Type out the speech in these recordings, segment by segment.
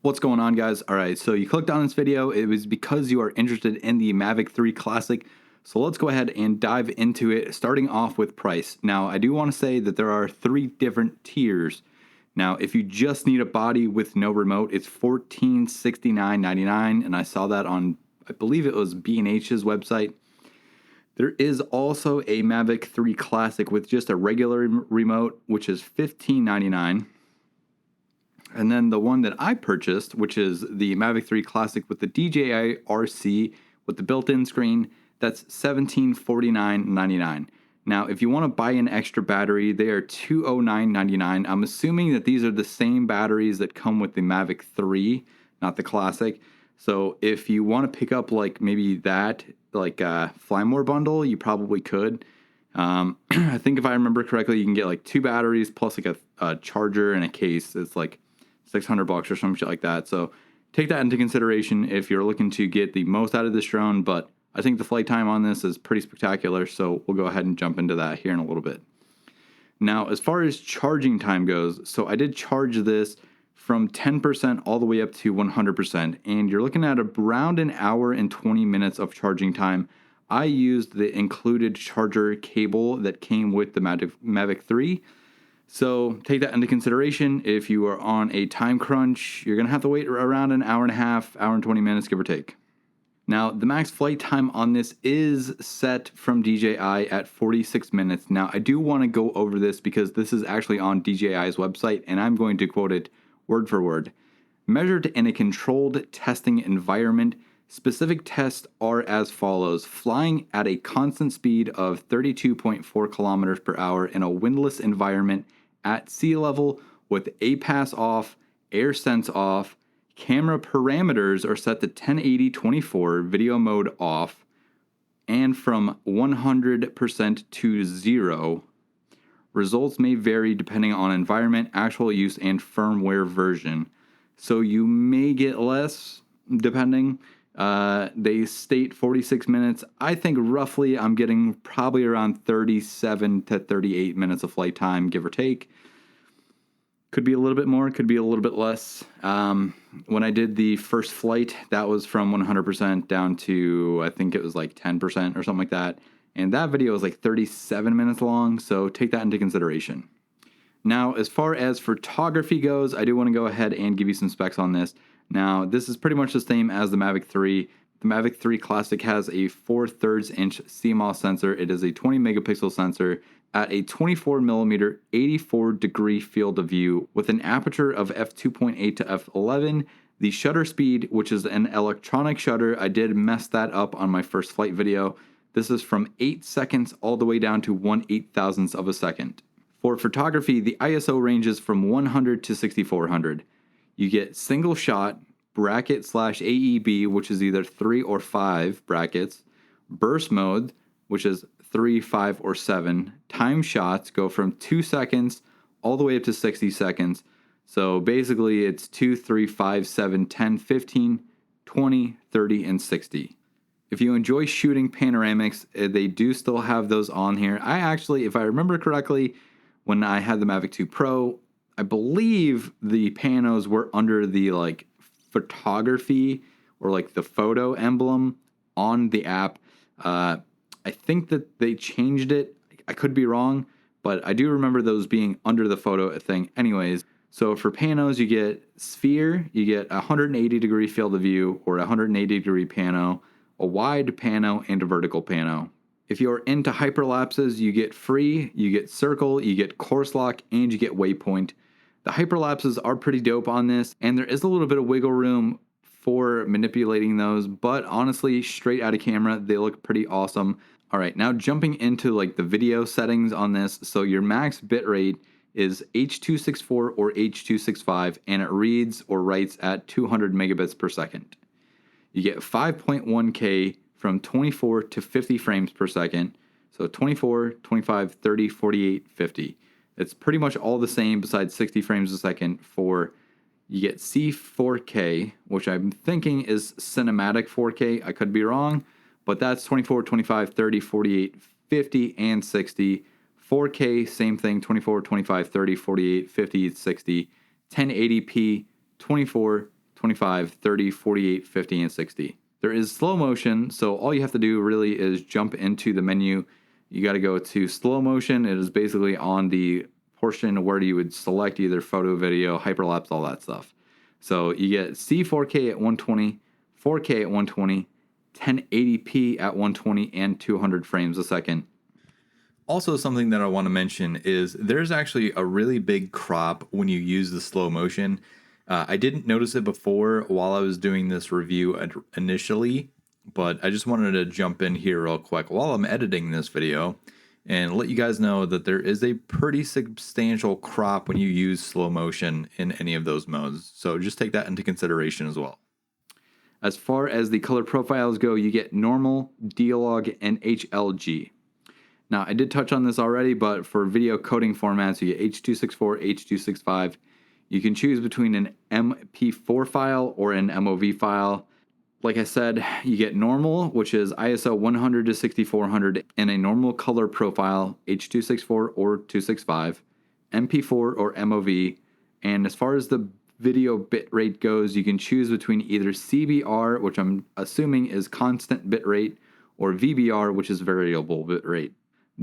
What's going on, guys? All right, so you clicked on this video. It was because you are interested in the Mavic 3 Classic. So let's go ahead and dive into it, starting off with price. Now, I do want to say that there are 3 different tiers. Now, if you just need a body with no remote, it's $1469.99, and I saw that on, I believe it was B&H's website. There is also a Mavic 3 Classic with just a regular remote, which is $1599. And then the one that I purchased, which is the Mavic 3 Classic with the DJI RC with the built-in screen, that's $1749.99. Now, if you want to buy an extra battery, they are $209.99. I'm assuming that these are the same batteries that come with the Mavic 3, not the Classic. So if you want to pick up like maybe that, like a Fly More bundle, you probably could. I think if I remember correctly, you can get like 2 batteries plus like a charger and a case. It's like $600 or some shit like that. So take that into consideration if you're looking to get the most out of this drone. But I think the flight time on this is pretty spectacular. So we'll go ahead and jump into that here in a little bit. Now, as far as charging time goes, so I did charge this from 10% all the way up to 100%. And you're looking at around an hour and 20 minutes of charging time. I used the included charger cable that came with the Mavic 3. So take that into consideration. If you are on a time crunch, you're going to have to wait around an hour and a half, hour and 20 minutes, give or take. Now, the max flight time on this is set from DJI at 46 minutes. Now, I do want to go over this because this is actually on DJI's website, and I'm going to quote it word for word. Measured in a controlled testing environment, specific tests are as follows. Flying at a constant speed of 32.4 kilometers per hour in a windless environment at sea level with APAS off, AirSense off, camera parameters are set to 1080-24, video mode off, and from 100% to 0. Results may vary depending on environment, actual use, and firmware version. So you may get less depending. They state 46 minutes. I think roughly I'm getting probably around 37 to 38 minutes of flight time, give or take. Could be a little bit more, could be a little bit less. When I did the first flight, that was from 100% down to, I think it was like 10% or something like that. And that video was like 37 minutes long, so take that into consideration. Now, as far as photography goes, I do want to go ahead and give you some specs on this. Now, this is pretty much the same as the Mavic 3. The Mavic 3 Classic has a 4/3 inch CMOS sensor. It is a 20 megapixel sensor at a 24mm 84 degree field of view with an aperture of f2.8 to f11. The shutter speed, which is an electronic shutter, I did mess that up on my first flight video. This is from 8 seconds all the way down to 1/8,000th of a second. For photography, the ISO ranges from 100 to 6400. You get single shot, bracket / AEB, which is either 3 or 5 brackets, burst mode, which is 3, 5, or 7. Time shots go from 2 seconds all the way up to 60 seconds. So basically it's 2, 3, 5, 7, 10, 15, 20, 30, and 60. If you enjoy shooting panoramics, they do still have those on here. I actually, if I remember correctly, when I had the Mavic 2 Pro, I believe the panos were under the like photography or like the photo emblem on the app. I think that they changed it. I could be wrong, but I do remember those being under the photo thing. Anyways, so for panos, you get sphere, you get a 180 degree field of view or a 180 degree pano, a wide pano, and a vertical pano. If you're into hyperlapses, you get free, you get circle, you get course lock, and you get waypoint. The hyperlapses are pretty dope on this, and there is a little bit of wiggle room for manipulating those, but honestly, straight out of camera, they look pretty awesome. All right, now jumping into like the video settings on this. So your max bitrate is H.264 or H.265, and it reads or writes at 200 megabits per second. You get 5.1K from 24 to 50 frames per second. So 24, 25, 30, 48, 50. It's pretty much all the same besides 60 frames a second for, you get C4K, which I'm thinking is cinematic 4K. I could be wrong, but that's 24, 25, 30, 48, 50, and 60. 4K, same thing, 24, 25, 30, 48, 50, 60. 1080p, 24, 25, 30, 48, 50, and 60. There is slow motion, so all you have to do really is jump into the menu. You got to go to slow motion. It is basically on the portion where you would select either photo, video, hyperlapse, all that stuff. So you get C4K at 120, 4K at 120, 1080p at 120, and 200 frames a second. Also, something that I want to mention is there's actually a really big crop when you use the slow motion. I didn't notice it before while I was doing this review initially, but I just wanted to jump in here real quick while I'm editing this video and let you guys know that there is a pretty substantial crop when you use slow motion in any of those modes. So just take that into consideration as well. As far as the color profiles go, you get normal, D-Log, and HLG. Now, I did touch on this already, but for video coding formats, you get H.264, H.265. You can choose between an MP4 file or an MOV file. Like I said, you get normal, which is ISO 100 to 6400, and a normal color profile, H.264 or 265, MP4 or MOV. And as far as the video bitrate goes, you can choose between either CBR, which I'm assuming is constant bitrate, or VBR, which is variable bitrate.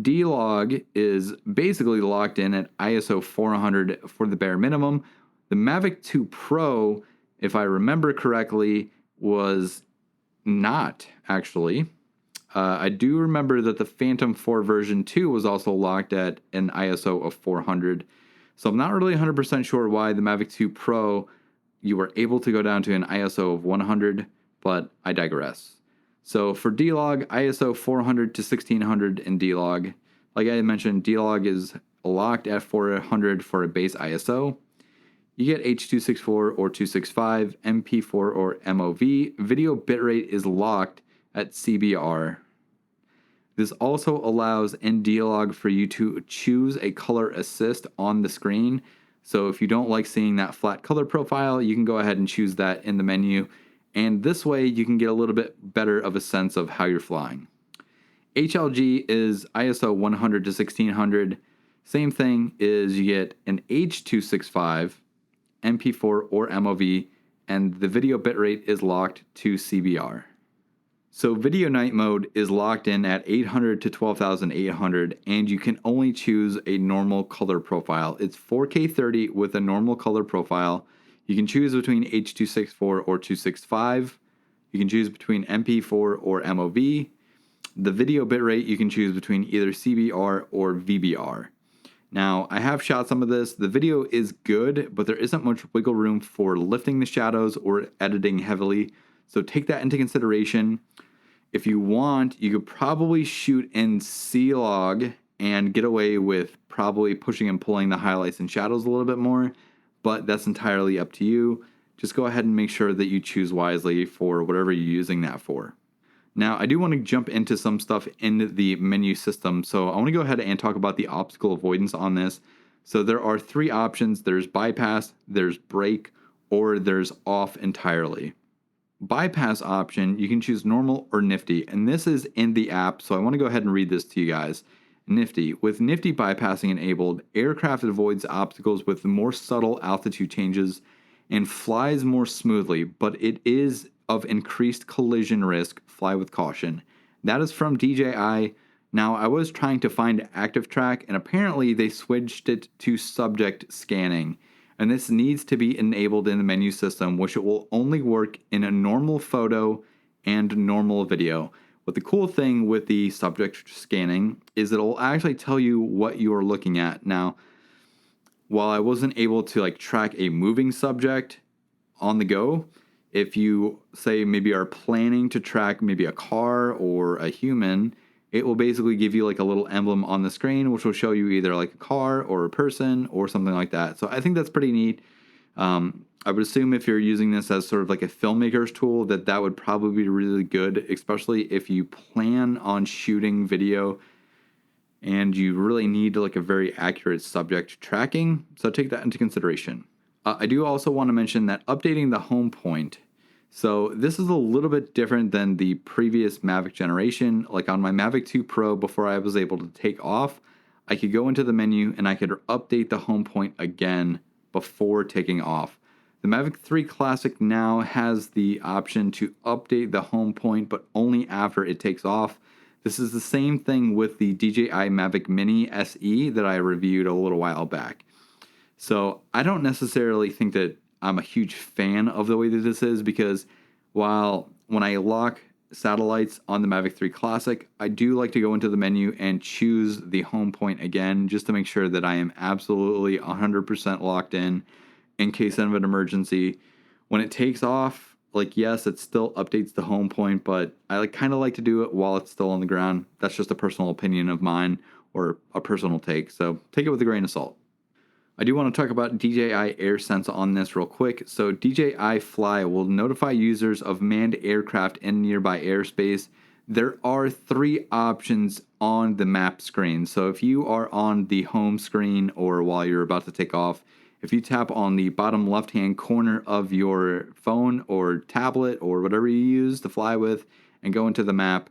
D-Log is basically locked in at ISO 400 for the bare minimum. The Mavic 2 Pro, if I remember correctly, was not actually. I do remember that the Phantom 4 version 2 was also locked at an ISO of 400. So I'm not really 100% sure why the Mavic 2 Pro, you were able to go down to an ISO of 100, but I digress. So for D-Log, ISO 400 to 1600 in D-Log. Like I mentioned, D-Log is locked at 400 for a base ISO. You get H.264 or 265, MP4 or MOV. Video bitrate is locked at CBR. This also allows in D-Log for you to choose a color assist on the screen. So if you don't like seeing that flat color profile, you can go ahead and choose that in the menu. And this way you can get a little bit better of a sense of how you're flying. HLG is ISO 100 to 1600. Same thing is you get an H.265, MP4 or MOV, and the video bitrate is locked to CBR. So video night mode is locked in at 800 to 12,800, and you can only choose a normal color profile. It's 4K 30 with a normal color profile. You can choose between H.264 or 265. You can choose between MP4 or MOV. The video bitrate, you can choose between either CBR or VBR. Now, I have shot some of this. The video is good, but there isn't much wiggle room for lifting the shadows or editing heavily. So take that into consideration. If you want, you could probably shoot in C-Log and get away with probably pushing and pulling the highlights and shadows a little bit more, but that's entirely up to you. Just go ahead and make sure that you choose wisely for whatever you're using that for. Now, I do want to jump into some stuff in the menu system, so I want to go ahead and talk about the obstacle avoidance on this. So there are three options. There's bypass, there's brake, or there's off entirely. Bypass option, you can choose normal or nifty, and this is in the app, so I want to go ahead and read this to you guys. Nifty. With nifty bypassing enabled, aircraft avoids obstacles with more subtle altitude changes and flies more smoothly, but it is of increased collision risk. Fly with caution. That is from DJI. Now, I was trying to find active track, and apparently they switched it to subject scanning. And this needs to be enabled in the menu system, which it will only work in a normal photo and normal video. But the cool thing with the subject scanning is it'll actually tell you what you're looking at. Now, while I wasn't able to track a moving subject on the go, if you say maybe are planning to track maybe a car or a human, it will basically give you a little emblem on the screen, which will show you either a car or a person or something like that. So I think that's pretty neat. I would assume if you're using this as sort of a filmmaker's tool, that would probably be really good, especially if you plan on shooting video and you really need a very accurate subject tracking. So take that into consideration. I do also want to mention that updating the home point. So this is a little bit different than the previous Mavic generation. Like on my Mavic 2 Pro, before I was able to take off, I could go into the menu and I could update the home point again before taking off. The Mavic 3 Classic now has the option to update the home point, but only after it takes off. This is the same thing with the DJI Mavic Mini SE that I reviewed a little while back. So I don't necessarily think that I'm a huge fan of the way that this is, because while when I lock satellites on the Mavic 3 Classic, I do like to go into the menu and choose the home point again, just to make sure that I am absolutely 100% locked in case of an emergency. When it takes off, like, yes, it still updates the home point, but I kind of like to do it while it's still on the ground. That's just a personal opinion of mine, or a personal take, so take it with a grain of salt. I do want to talk about DJI AirSense on this real quick. So DJI Fly will notify users of manned aircraft in nearby airspace. There are 3 options on the map screen. So if you are on the home screen or while you're about to take off, if you tap on the bottom left-hand corner of your phone or tablet or whatever you use to fly with and go into the map,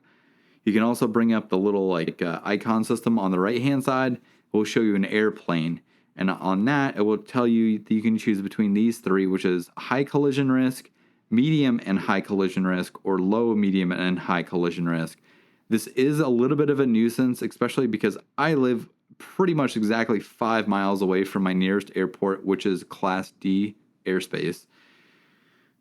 you can also bring up the little icon system on the right-hand side. It will show you an airplane. And on that, it will tell you that you can choose between these 3, which is high collision risk, medium and high collision risk, or low, medium, and high collision risk. This is a little bit of a nuisance, especially because I live pretty much exactly 5 miles away from my nearest airport, which is Class D airspace.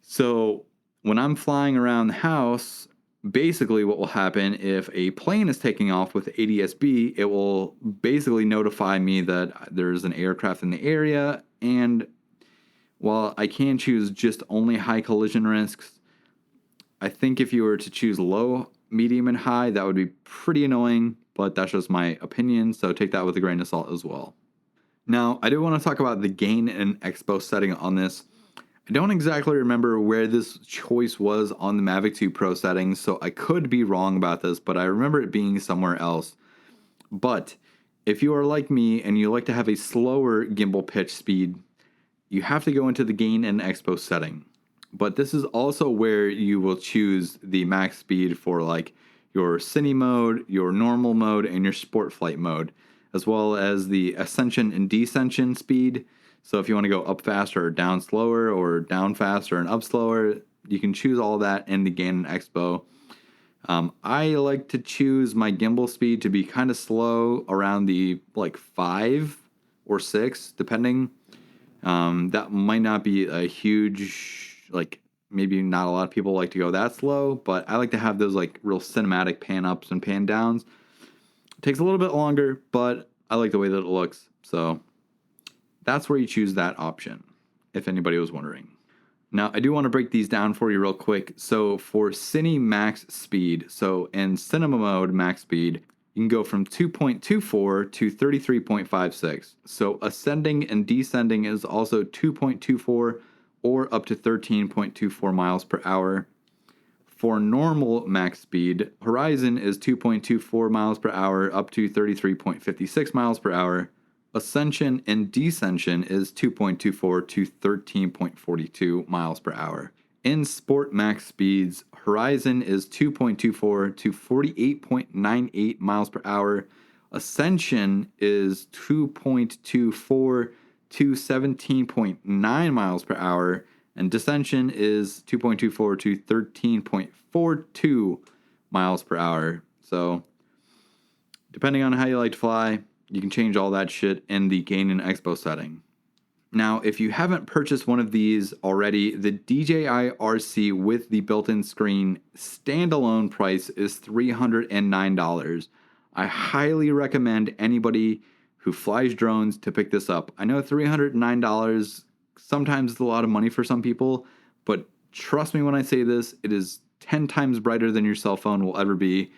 So when I'm flying around the house, basically what will happen if a plane is taking off with ADS-B, it will basically notify me that there's an aircraft in the area. And while I can choose just only high collision risks, I think if you were to choose low, medium, and high, that would be pretty annoying, but that's just my opinion, so take that with a grain of salt as well. Now, I do want to talk about the gain and expo setting on this. I don't exactly remember where this choice was on the Mavic 2 Pro settings, so I could be wrong about this, but I remember it being somewhere else. But if you are like me and you like to have a slower gimbal pitch speed, you have to go into the gain and expo setting. But this is also where you will choose the max speed for like your cine mode, your normal mode, and your sport flight mode, as well as the ascension and descension speed. So if you want to go up faster or down slower, or down faster and up slower, you can choose all that in the gain and expo. I like to choose my gimbal speed to be kind of slow, around the 5 or 6, depending. That might not be a huge, maybe not a lot of people like to go that slow, but I like to have those real cinematic pan ups and pan downs. It takes a little bit longer, but I like the way that it looks. So that's where you choose that option, if anybody was wondering. Now, I do want to break these down for you real quick. So for Cine max speed, so in cinema mode max speed, you can go from 2.24 to 33.56. So ascending and descending is also 2.24 or up to 13.24 miles per hour. For normal max speed, horizon is 2.24 miles per hour up to 33.56 miles per hour. Ascension and descension is 2.24 to 13.42 miles per hour. In sport max speeds, horizon is 2.24 to 48.98 miles per hour. Ascension is 2.24 to 17.9 miles per hour. And descension is 2.24 to 13.42 miles per hour. So, depending on how you like to fly, you can change all that shit in the gain and expo setting. Now, if you haven't purchased one of these already, the DJI RC with the built-in screen standalone price is $309. I highly recommend anybody who flies drones to pick this up. I know $309 sometimes is a lot of money for some people, but trust me when I say this, it is 10 times brighter than your cell phone will ever be,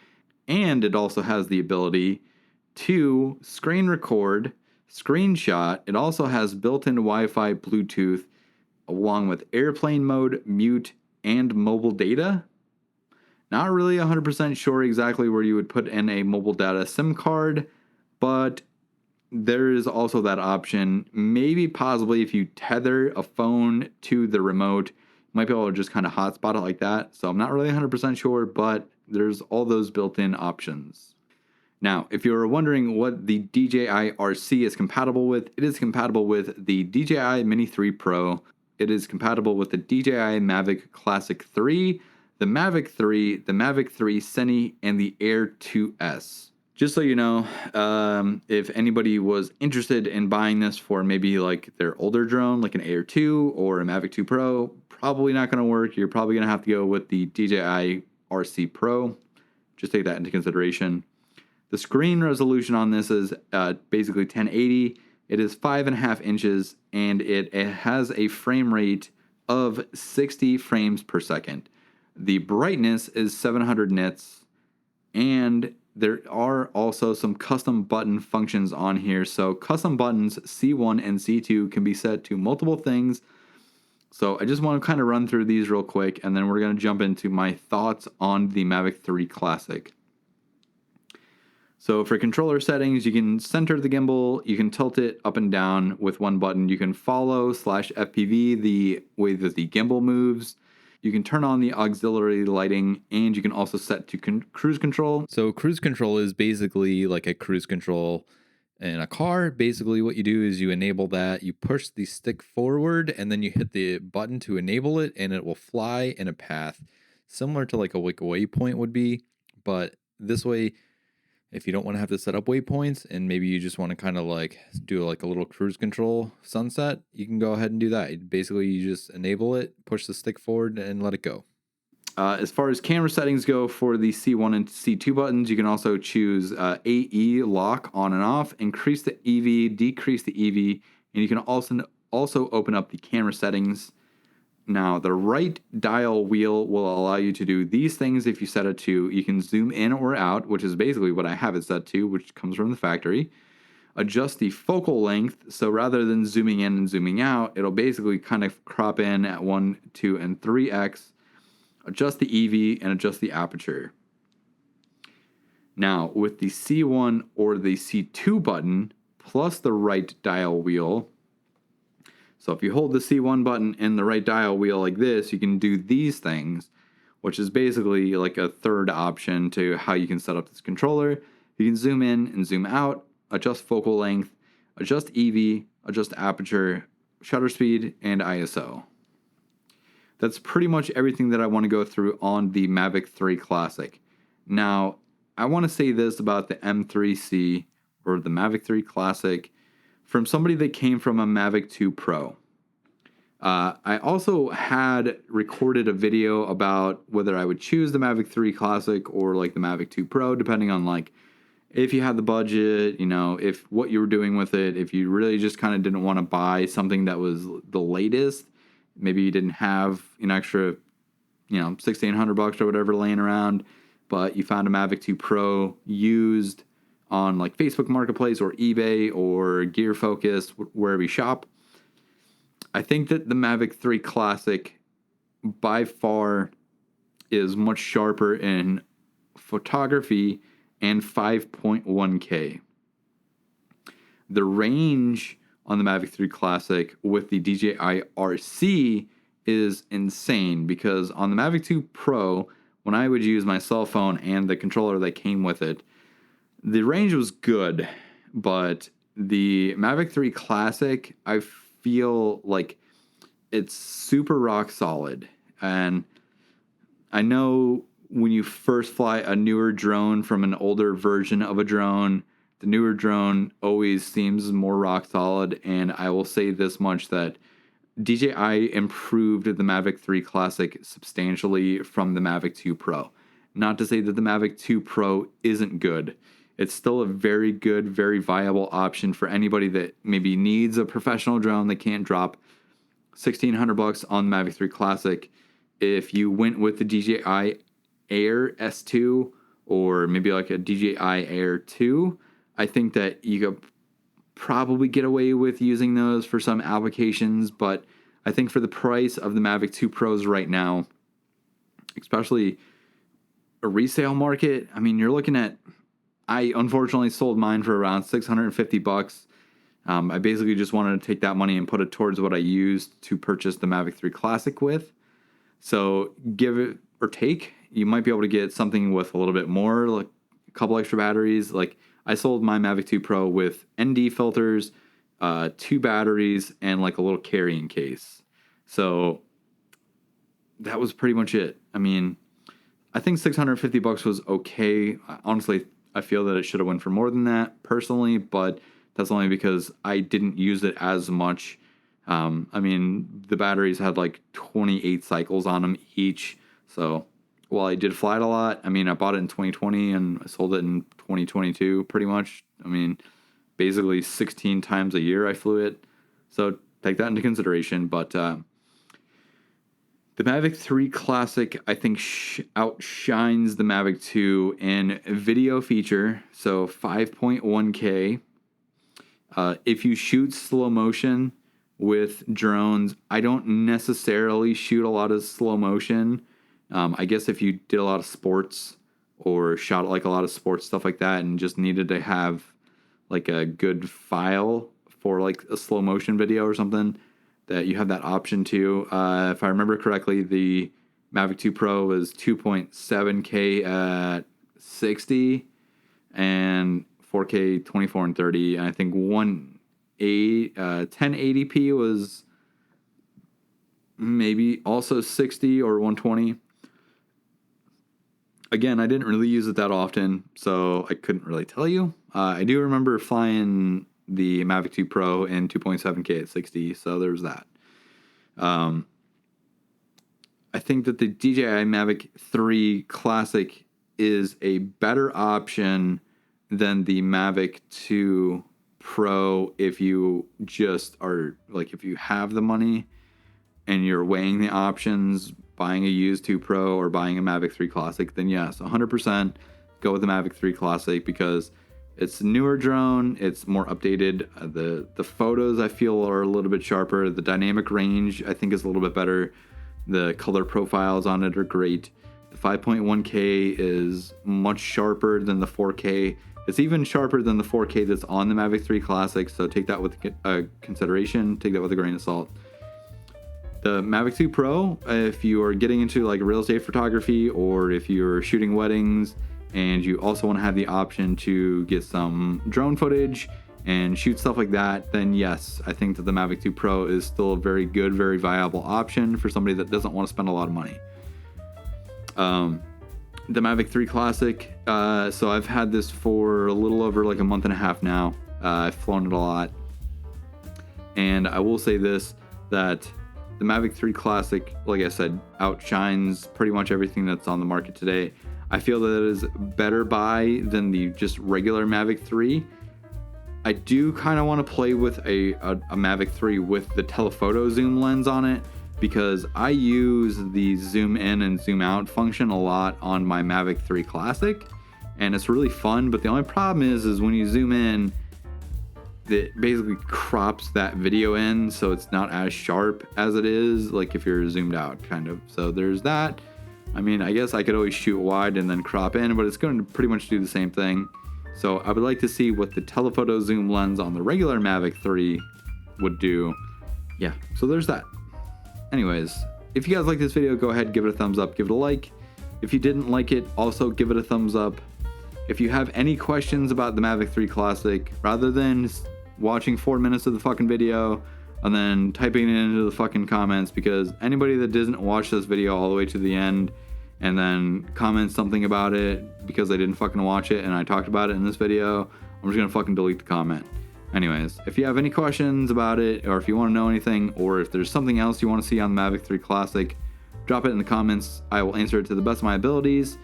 and it also has the ability to screen record, screenshot. It also has built-in Wi-Fi, Bluetooth, along with airplane mode, mute, and mobile data. Not really 100% sure exactly where you would put in a mobile data SIM card, but there is also that option. Maybe possibly if you tether a phone to the remote, you might be able to just kind of hotspot it like that. So I'm not really 100% sure, but there's all those built-in options. Now, if you're wondering what the DJI RC is compatible with, it is compatible with the DJI Mini 3 Pro, It is compatible with the DJI Mavic Classic 3, the Mavic 3, the Mavic 3 Cine, and the Air 2S. Just so you know, if anybody was interested in buying this for maybe like their older drone, like an Air 2 or a Mavic 2 Pro, probably not going to work. You're probably going to have to go with the DJI RC Pro. Just take that into consideration. The screen resolution on this is basically 1080. It is 5.5 inches, and it has a frame rate of 60 frames per second. The brightness is 700 nits, and there are also some custom button functions on here. So custom buttons C1 and C2 can be set to multiple things. So I just want to kind of run through these real quick, and then we're going to jump into my thoughts on the Mavic 3 Classic. So for controller settings, you can center the gimbal, you can tilt it up and down with one button, you can follow/FPV the way that the gimbal moves, you can turn on the auxiliary lighting, and you can also set to cruise control. So cruise control is basically like a cruise control in a car. Basically what you do is you enable that, you push the stick forward, and then you hit the button to enable it, and it will fly in a path similar to like a waypoint would be, but this way, if you don't want to have to set up waypoints and maybe you just want to kind of like do like a little cruise control sunset, you can go ahead and do that. Basically, you just enable it, push the stick forward, and let it go. As far as camera settings go for the C1 and C2 buttons, you can also choose AE lock on and off, increase the EV, decrease the EV, and you can also open up the camera settings. Now, the right dial wheel will allow you to do these things if you set it to. You can zoom in or out, which is basically what I have it set to, which comes from the factory. Adjust the focal length, so rather than zooming in and zooming out, it'll basically kind of crop in at 1, 2, and 3x. Adjust the EV and adjust the aperture. Now, with the C1 or the C2 button, plus the right dial wheel, so if you hold the C1 button and the right dial wheel like this, you can do these things, which is basically like a third option to how you can set up this controller. You can zoom in and zoom out, adjust focal length, adjust EV, adjust aperture, shutter speed, and ISO. That's pretty much everything that I want to go through on the Mavic 3 Classic. Now, I want to say this about the M3C or the Mavic 3 Classic from somebody that came from a Mavic 2 Pro. I also had recorded a video about whether I would choose the Mavic 3 Classic or like the Mavic 2 Pro, depending on like if you had the budget, you know, if what you were doing with it, if you really just kind of didn't want to buy something that was the latest, maybe you didn't have an extra, you know, $1,600 or whatever laying around, but you found a Mavic 2 Pro used on like Facebook Marketplace or eBay or Gear Focus, wherever you shop. I think that the Mavic 3 Classic by far is much sharper in photography and 5.1K. The range on the Mavic 3 Classic with the DJI RC is insane, because on the Mavic 2 Pro, when I would use my cell phone and the controller that came with it, the range was good, but the Mavic 3 Classic, I feel like it's super rock solid. And I know when you first fly a newer drone from an older version of a drone, the newer drone always seems more rock solid. And I will say this much, that DJI improved the Mavic 3 Classic substantially from the Mavic 2 Pro. Not to say that the Mavic 2 Pro isn't good. It's still a very good, very viable option for anybody that maybe needs a professional drone that can't drop $1,600 on the Mavic 3 Classic. If you went with the DJI Air S2 or maybe like a DJI Air 2, I think that you could probably get away with using those for some applications. But I think for the price of the Mavic 2 Pros right now, especially a resale market, I mean, you're looking at, I unfortunately sold mine for around $650. I basically just wanted to take that money and put it towards what I used to purchase the Mavic 3 Classic with. So give it or take, you might be able to get something with a little bit more, like a couple extra batteries. Like I sold my Mavic 2 Pro with ND filters, 2 batteries, and like a little carrying case. So that was pretty much it. I mean, I think $650 was okay. Honestly, I feel that it should have went for more than that personally, but that's only because I didn't use it as much. I mean, the batteries had like 28 cycles on them each. So while I did fly it a lot, I mean, I bought it in 2020 and I sold it in 2022 pretty much. I mean, basically 16 times a year I flew it. So take that into consideration. But the Mavic 3 Classic, I think, outshines the Mavic 2 in video feature. So 5.1K. If you shoot slow motion with drones, I don't necessarily shoot a lot of slow motion. I guess if you did a lot of sports or shot like a lot of sports stuff like that and just needed to have like a good file for like a slow motion video or something, that you have that option too. If I remember correctly, the Mavic 2 Pro is 2.7K at 60 and 4K 24 and 30. And I think 1080p was maybe also 60 or 120. Again, I didn't really use it that often, so I couldn't really tell you. I do remember flying the Mavic 2 Pro in 2.7K at 60, so there's that. I think that the DJI Mavic 3 Classic is a better option than the Mavic 2 Pro if you just are, like, if you have the money and you're weighing the options, buying a used 2 Pro or buying a Mavic 3 Classic, then yes, 100% go with the Mavic 3 Classic because it's a newer drone, it's more updated. The photos I feel are a little bit sharper. The dynamic range I think is a little bit better. The color profiles on it are great. The 5.1K is much sharper than the 4K. It's even sharper than the 4K that's on the Mavic 3 Classic, so take that with consideration. Take that with a grain of salt. The Mavic 2 Pro, if you are getting into like real estate photography or if you're shooting weddings and you also want to have the option to get some drone footage and shoot stuff like that, then yes, I think that the Mavic 2 Pro is still a very good, very viable option for somebody that doesn't want to spend a lot of money. The Mavic 3 Classic, so I've had this for a little over like a month and a half now. I've flown it a lot. And I will say this, that the Mavic 3 Classic, like I said, outshines pretty much everything that's on the market today. I feel that it is a better buy than the just regular Mavic 3. I do kind of want to play with a Mavic 3 with the telephoto zoom lens on it because I use the zoom in and zoom out function a lot on my Mavic 3 Classic, and it's really fun. But the only problem is when you zoom in, it basically crops that video in, so it's not as sharp as it is like if you're zoomed out, kind of. So there's that. I mean, I guess I could always shoot wide and then crop in, but it's going to pretty much do the same thing. So I would like to see what the telephoto zoom lens on the regular Mavic 3 would do. Yeah, so there's that. Anyways, if you guys like this video, go ahead, give it a thumbs up, give it a like. If you didn't like it, also give it a thumbs up. If you have any questions about the Mavic 3 Classic, rather than watching 4 minutes of the fucking video and then typing it into the fucking comments, because anybody that doesn't watch this video all the way to the end and then comment something about it because I didn't fucking watch it and I talked about it in this video, I'm just gonna fucking delete the comment. Anyways, if you have any questions about it, or if you want to know anything, or if there's something else you want to see on the Mavic 3 Classic, drop it in the comments. I will answer it to the best of my abilities.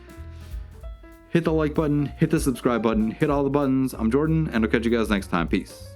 Hit the like button, hit the subscribe button, hit all the buttons. I'm Jordan, and I'll catch you guys next time. Peace.